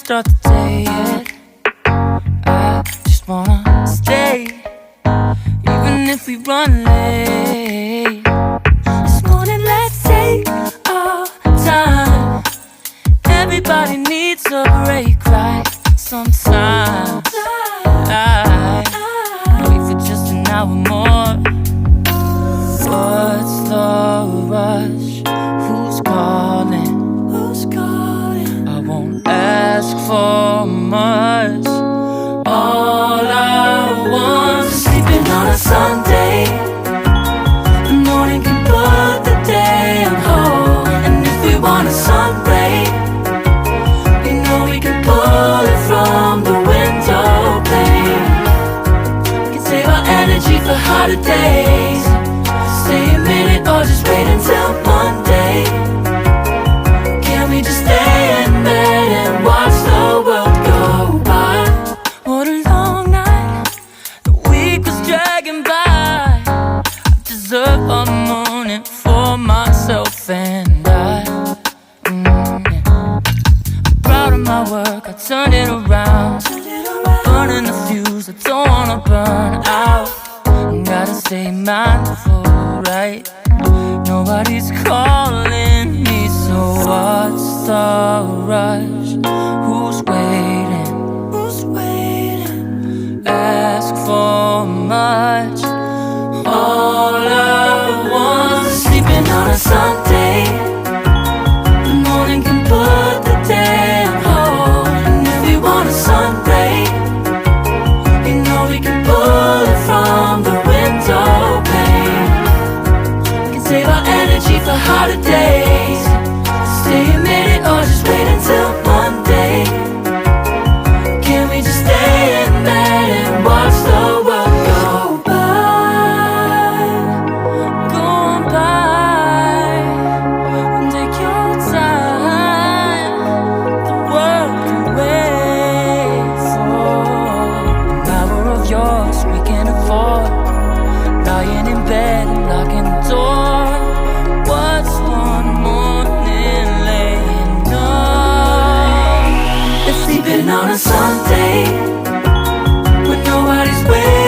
start the day yet. I just wanna stay, even if we run late. This morning, let's take our time. Everybody needs a break, right? Sometimes I wait for just an hour more. What's the rush? Who's calling? Who's calling? I won't ask for much. All I want is sleeping on a Sunday. The morning can put the day on hold. And if we want a sun ray, you know we can pull it from the window pane. We can save our energy for hotter days. Stay a minute or just wait until Monday. Can we just stay in bed and watch the world go by? What a long night, the week was dragging by. I deserve a morning for myself and I. I'm proud of my work, I turned it around. I'm burning the fuse, I don't wanna burn out. Gotta stay mindful, right? Nobody's calling me, so what's the rush? Who's waiting? Who's waiting? Ask for much. All I want is sleeping on a Sunday. The morning can put the day on hold. And if we want a sun ray, you know we can pull it from the window pane. We can save our energy for hotter days. Stay a minute or just wait until Monday. Can we just stay in bed and watch the world go by? Go on by and take your time. The world can wait for an hour of yours we can afford. Lying in bed and locking the door. What's one morning laying up? It's sleeping on a Sunday when nobody's waiting.